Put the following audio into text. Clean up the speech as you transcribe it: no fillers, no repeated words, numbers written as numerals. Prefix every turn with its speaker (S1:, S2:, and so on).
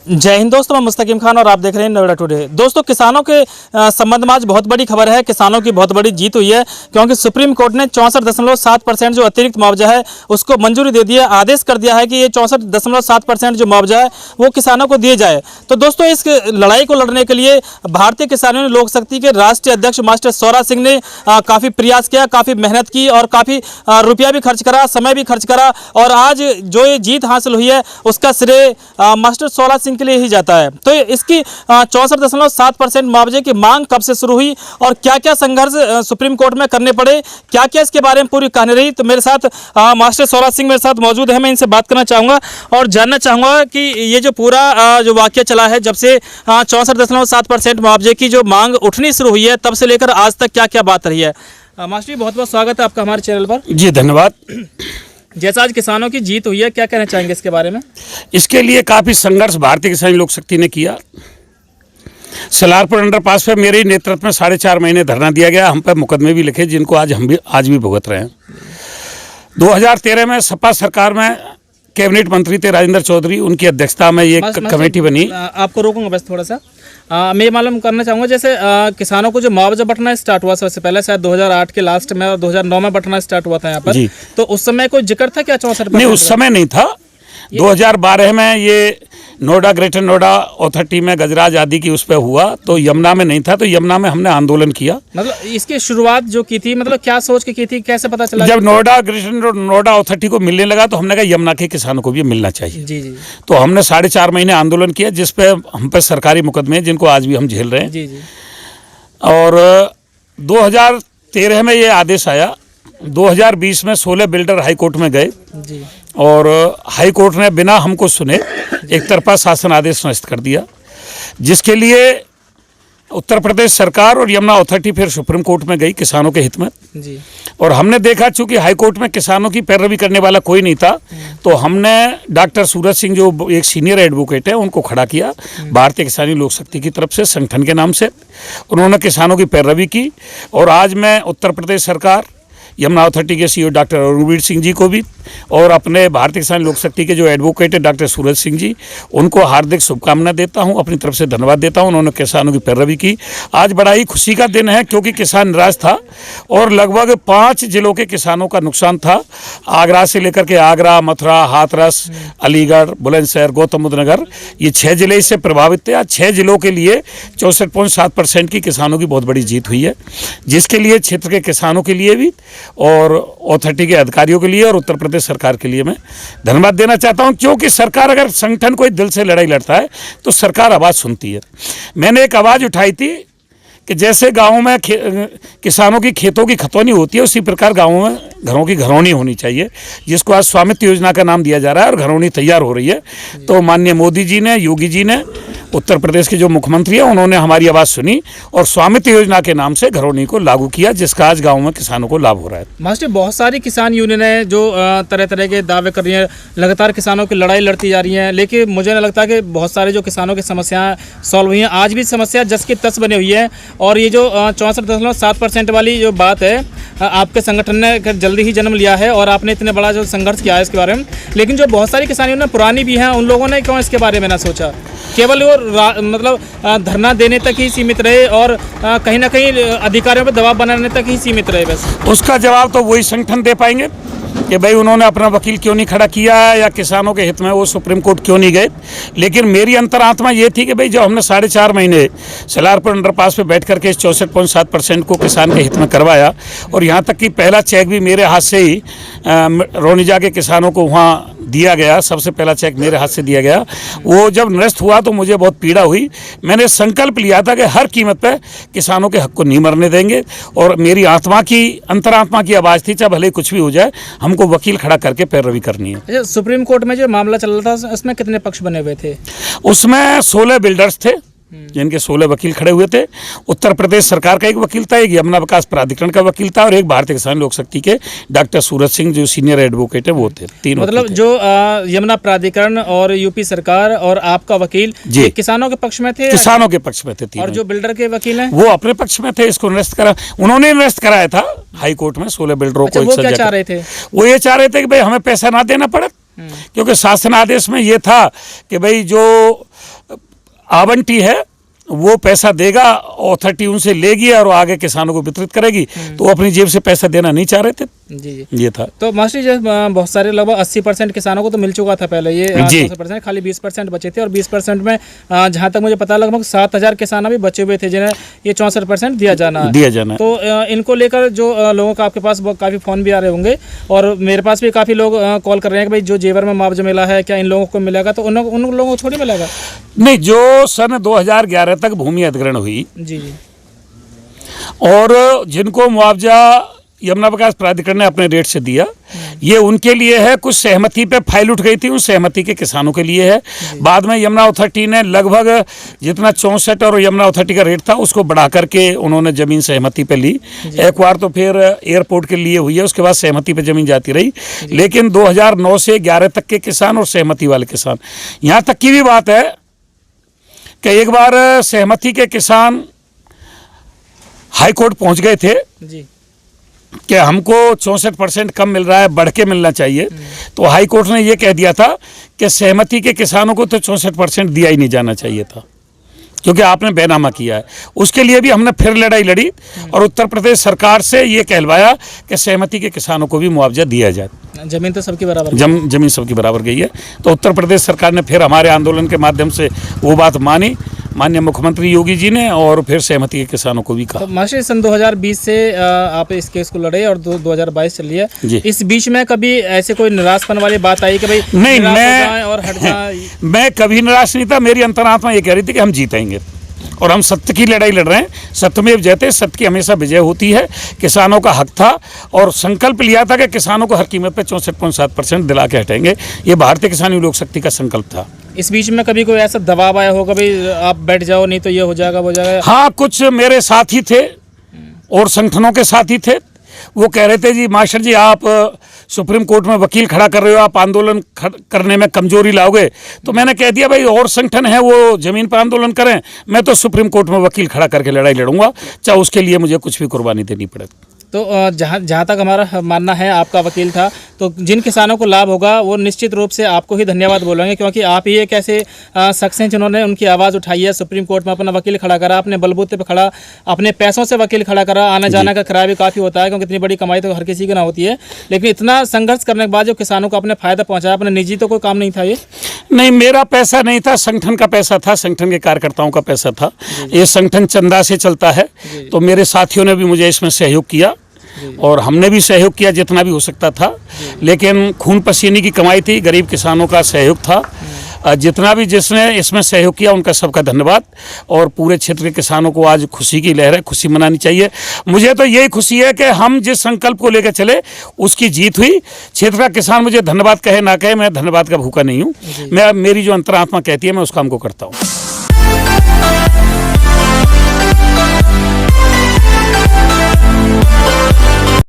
S1: जय हिंद दोस्तों, मैं मुस्तकीम खान और आप देख रहे हैं नोएडा टुडे। दोस्तों, किसानों के संबंध में आज बहुत बड़ी खबर है। किसानों की बहुत बड़ी जीत हुई है क्योंकि सुप्रीम कोर्ट ने 64.7% जो अतिरिक्त मुआवजा है उसको मंजूरी दे दी है। आदेश कर दिया है कि ये 64.7% जो मुआवजा है वो किसानों को दिए जाए। तो दोस्तों, इस लड़ाई को लड़ने के लिए भारतीय किसानों लोक शक्ति के राष्ट्रीय अध्यक्ष मास्टर स्वराज सिंह ने काफ़ी प्रयास किया, काफ़ी मेहनत की और काफ़ी रुपया भी खर्च करा, समय भी खर्च करा। और आज जो ये जीत हासिल हुई है उसका श्रेय मास्टर स्वराज सिंह के लिए ही जाता है। तो इसकी 64.7% मुआवजे की मांग कब से शुरू हुई और क्या क्या संघर्ष सुप्रीम कोर्ट में करने पड़े, क्या क्या इसके बारे में पूरी कहानी रही। तो मेरे साथ मास्टर स्वराज सिंह मेरे साथ मौजूद है। मैं इनसे बात करना चाहूँगा और जानना चाहूँगा कि ये जो पूरा जो वाकया चला है, जब से 64.7% मुआवजे की जो मांग उठनी शुरू हुई है तब से लेकर आज तक क्या क्या बात रही है। मास्टर जी, बहुत बहुत स्वागत है आपका हमारे चैनल पर।
S2: जी धन्यवाद।
S1: जैसा आज किसानों की जीत हुई है, क्या कहना चाहेंगे इसके बारे में?
S2: इसके लिए काफ़ी संघर्ष भारतीय किसान लोक शक्ति ने किया। सलारपुर अंडरपास पे मेरे नेतृत्व में 4.5 महीने धरना दिया गया। हम पर मुकदमे भी लिखे जिनको आज भी भुगत रहे हैं। 2013 में सपा सरकार में कैबिनेट मंत्री थे राजेंद्र चौधरी, उनकी अध्यक्षता में ये कमेटी बनी।
S1: आपको रोकूंगा बस थोड़ा सा। मैं ये मालूम करना चाहूँगा, जैसे किसानों को जो मुआवजा बंटना स्टार्ट हुआ सबसे पहले शायद 2008 के लास्ट में और 2009 में बंटना स्टार्ट हुआ था यहाँ पर, तो उस समय कोई जिक्र था क्या 64%?
S2: नहीं, उस समय नहीं था। 2012 में ये नोएडा ग्रेटर नोएडा अथॉरिटी में गजराज आदि की उस पर हुआ, तो यमुना में नहीं था। तो यमुना में हमने आंदोलन किया। मतलब
S1: इसकी शुरुआत जो की थी, मतलब क्या सोच के की थी, कैसे पता चला?
S2: जब नोएडा ग्रेटर नोएडा अथॉरिटी को मिलने लगा तो हमने कहा यमुना के किसानों को भी मिलना चाहिए।
S1: जी जी।
S2: तो हमने 4.5 महीने आंदोलन किया, जिस पे हम पे सरकारी मुकदमे जिनको आज भी हम झेल रहे हैं।
S1: जी जी।
S2: और 2013 में ये आदेश आया। 2020 में 16 बिल्डर हाई कोर्ट में गए
S1: जी।
S2: और हाई कोर्ट ने बिना हमको सुने एक तरफा शासन आदेश निरस्त कर दिया, जिसके लिए उत्तर प्रदेश सरकार और यमुना अथॉरिटी फिर सुप्रीम कोर्ट में गई किसानों के हित में
S1: जी।
S2: और हमने देखा चूंकि हाई कोर्ट में किसानों की पैरवी करने वाला कोई नहीं था, तो हमने डॉक्टर सूरज सिंह जो एक सीनियर एडवोकेट है उनको खड़ा किया भारतीय किसानी लोक शक्ति की तरफ से, संगठन के नाम से। उन्होंने किसानों की पैरवी की और आज मैं उत्तर प्रदेश सरकार, यमुना अथॉरिटी के सीईओ डॉक्टर अरुणवीर सिंह जी को भी और अपने भारतीय किसान लोक शक्ति के जो एडवोकेट है डॉक्टर सूरज सिंह जी, उनको हार्दिक शुभकामना देता हूं, अपनी तरफ से धन्यवाद देता हूं। उन्होंने किसानों की पैरवी की। आज बड़ा ही खुशी का दिन है क्योंकि किसान निराश था और लगभग 5 जिलों के किसानों का नुकसान था। आगरा से लेकर के आगरा, मथुरा, हाथरस, अलीगढ़, बुलंदशहर, गौतम बुद्ध नगर, ये 6 जिले इससे प्रभावित थे। आज 6 जिलों के लिए 64.7% की किसानों की बहुत बड़ी जीत हुई है, जिसके लिए क्षेत्र के किसानों के लिए भी और अथॉरिटी के अधिकारियों के लिए और उत्तर प्रदेश सरकार के लिए मैं धन्यवाद देना चाहता हूं। क्योंकि सरकार अगर संगठन कोई दिल से लड़ाई लड़ता है तो सरकार आवाज़ सुनती है। मैंने एक आवाज़ उठाई थी कि जैसे गाँव में किसानों की खेतों की खतौनी होती है, उसी प्रकार गाँवों में घरों की घरौनी होनी चाहिए, जिसको आज स्वामित्व योजना का नाम दिया जा रहा है और घरौनी तैयार हो रही है। तो माननीय मोदी जी ने, योगी जी ने, उत्तर प्रदेश के जो मुख्यमंत्री हैं उन्होंने हमारी आवाज़ सुनी और स्वामित्व योजना के नाम से घरौनी को लागू किया, जिसका आज गाँव में किसानों को लाभ हो रहा है।
S1: मास्टर, बहुत सारी किसान यूनियनें जो तरह तरह के दावे कर रही हैं, लगातार किसानों की लड़ाई लड़ती जा रही हैं, लेकिन मुझे नहीं लगता कि बहुत सारे जो किसानों की समस्याएं सॉल्व हुई हैं। आज भी समस्या जस की तस बनी हुई है और ये जो 64.7% वाली जो बात है, आपके संगठन ने जल्दी ही जन्म लिया है और आपने इतने बड़ा जो संघर्ष किया है इसके बारे में, लेकिन जो बहुत सारी किसान यूनियन पुरानी भी हैं, उन लोगों ने क्यों इसके बारे में ना सोचा? केवल वो मतलब धरना देने तक ही सीमित रहे और कहीं ना कहीं अधिकारियों पर दबाव बनाने तक ही सीमित रहे। बस
S2: उसका जवाब तो वही संगठन दे पाएंगे कि भाई उन्होंने अपना वकील क्यों नहीं खड़ा किया या किसानों के हित में वो सुप्रीम कोर्ट क्यों नहीं गए। लेकिन मेरी अंतरात्मा ये थी कि भाई जब हमने 4.5 महीने सलारपुर अंडरपास पे बैठ करके इस 64.7% को किसान के हित में करवाया और यहाँ तक कि पहला चेक भी मेरे हाथ से ही रोनिजा के किसानों को वहाँ दिया गया। सबसे पहला चेक मेरे हाथ से दिया गया। वो जब निरस्त हुआ तो मुझे बहुत पीड़ा हुई। मैंने संकल्प लिया था कि हर कीमत पे किसानों के हक को नहीं मरने देंगे और मेरी आत्मा की, अंतरात्मा की आवाज़ थी, चाहे भले कुछ भी हो जाए, हमको वकील खड़ा करके पैरवी करनी है।
S1: अच्छा, सुप्रीम कोर्ट में जो मामला चल रहा था उसमें कितने पक्ष बने हुए थे?
S2: उसमें 16 बिल्डर्स थे जिनके 16 वकील खड़े हुए थे। उत्तर प्रदेश सरकार का एक वकील था, एक यमुना विकास प्राधिकरण का वकील था और एक भारतीय किसान लोक शक्ति के डॉक्टर सूरज सिंह जो सीनियर एडवोकेट है वो थे। 3
S1: मतलब जो यमुना प्राधिकरण और यूपी सरकार और आपका वकील किसानों के पक्ष में थे?
S2: किसानों के पक्ष में थे।
S1: और जो बिल्डर के वकील हैं वो
S2: अपने पक्ष में थे। इसको निरस्त करा, उन्होंने निरस्त कराया था हाई कोर्ट में 16 बिल्डरों को।
S1: वो क्या चाह रहे थे?
S2: वो ये चाह रहे थे कि भाई हमें पैसा ना देना पड़े, क्योंकि शासन आदेश में ये था कि भाई जो आवंटी है वो पैसा देगा, अथॉरिटी उनसे लेगी और आगे किसानों को वितरित करेगी, तो वो अपनी जेब से पैसा देना नहीं चाह रहे थे।
S1: जी जी।
S2: ये था।
S1: तो मास्टर जी बहुत सारे लगभग 80% किसानों को तो मिल चुका था पहले, ये
S2: जी।
S1: 80% खाली 20% बचे थे और 20% में जहाँ तक मुझे पता लगभग 7,000 किसान भी बचे हुए थे जिन्हें ये 64% दिया जाना है। तो इनको लेकर जो लोगों का आपके पास काफ़ी फ़ोन भी आ रहे होंगे और मेरे पास भी काफ़ी लोग कॉल कर रहे हैं कि भाई जो जेवर में मुआवजा मिला है क्या इन लोगों को मिलेगा, तो उन लोगों को थोड़ी मिलेगा।
S2: नहीं, जो सन 2011 तक भूमि अधिग्रहण हुई
S1: जी जी,
S2: और जिनको मुआवजा यमुना विकास प्राधिकरण ने अपने रेट से दिया, ये उनके लिए है। कुछ सहमति पे फाइल उठ गई थी, उन सहमति के किसानों के लिए है। बाद में यमुना अथॉरिटी ने लगभग जितना 64 और यमुना अथॉरिटी का रेट था उसको बढ़ा करके उन्होंने जमीन सहमति पे ली। एक बार तो फिर एयरपोर्ट के लिए हुई है, उसके बाद सहमति पे जमीन जाती रही। लेकिन 2009 से 11 तक के किसान और सहमति वाले किसान, यहाँ तक की भी बात है कि एक बार सहमति के किसान हाई कोर्ट पहुंच गए थे
S1: जी
S2: कि हमको 64% कम मिल रहा है, बढ़ के मिलना चाहिए। तो हाई कोर्ट ने यह कह दिया था कि सहमति के किसानों को तो 64% दिया ही नहीं जाना चाहिए था, क्योंकि आपने बेनामा किया है। उसके लिए भी हमने फिर लड़ाई लड़ी और उत्तर प्रदेश सरकार से ये कहलवाया कि सहमति के किसानों को भी मुआवजा दिया जाए।
S1: जमीन तो सबकी बराबर
S2: जमीन सबकी बराबर गई है। तो उत्तर प्रदेश सरकार ने फिर हमारे आंदोलन के माध्यम से वो बात मानी, माननीय मुख्यमंत्री योगी जी ने, और फिर सहमति के किसानों को भी कहा।
S1: तो मास्टर सन 2020 से आप इस केस को लड़े और 2022 चल रही है। इस बीच में कभी ऐसे कोई निराशपन वाली बात आई कि भाई
S2: नहीं, मैं कभी निराश नहीं था। मेरी अंतरात्मा ये कह रही थी कि हम जीतेंगे और हम सत्य की लड़ाई लड़ रहे हैं। सत्यमेव जयते, सत्य की हमेशा विजय होती है। किसानों का हक था और संकल्प लिया था कि किसानों को हर कीमत पे 64.7% दिला के हटेंगे। ये भारतीय किसान लोक शक्ति का संकल्प था।
S1: इस बीच में कभी कोई ऐसा दबाव आया होगा भाई आप बैठ जाओ नहीं तो ये हो जाएगा वो जाएगा?
S2: हाँ, कुछ मेरे साथी थे और संगठनों के साथी थे, वो कह रहे थे जी मास्टर जी आप सुप्रीम कोर्ट में वकील खड़ा कर रहे हो, आप आंदोलन करने में कमजोरी लाओगे। तो मैंने कह दिया भाई और संगठन है वो जमीन पर आंदोलन करें, मैं तो सुप्रीम कोर्ट में वकील खड़ा करके लड़ाई लड़ूंगा, चाहे उसके लिए मुझे कुछ भी कुर्बानी देनी पड़े।
S1: तो जहाँ तक हमारा मानना है, आपका वकील था, तो जिन किसानों को लाभ होगा वो निश्चित रूप से आपको ही धन्यवाद बोलेंगे, क्योंकि आप ही एक ऐसे शख्स हैं जिन्होंने उनकी आवाज़ उठाई है, सुप्रीम कोर्ट में अपना वकील खड़ा करा, अपने बलबूते पे खड़ा, अपने पैसों से वकील खड़ा करा। आने जाने का किराया भी काफ़ी होता है, क्योंकि इतनी बड़ी कमाई तो हर किसी की ना होती है, लेकिन इतना संघर्ष करने के बाद जो किसानों को अपने फायदा पहुँचाया, अपने निजी तो कोई काम नहीं था ये?
S2: नहीं, मेरा पैसा नहीं था, संगठन का पैसा था, संगठन के कार्यकर्ताओं का पैसा था। ये संगठन चंदा से चलता है, तो मेरे साथियों ने भी मुझे इसमें सहयोग किया और हमने भी सहयोग किया जितना भी हो सकता था। लेकिन खून पसीने की कमाई थी, गरीब किसानों का सहयोग था। जितना भी जिसने इसमें सहयोग किया उनका सबका धन्यवाद। और पूरे क्षेत्र के किसानों को आज खुशी की लहर है, खुशी मनानी चाहिए। मुझे तो यही खुशी है कि हम जिस संकल्प को लेकर चले उसकी जीत हुई। क्षेत्र का किसान मुझे धन्यवाद कहे ना कहे, मैं धन्यवाद का भूखा नहीं हूँ। मैं मेरी जो अंतरात्मा कहती है मैं उस काम को करता हूँ।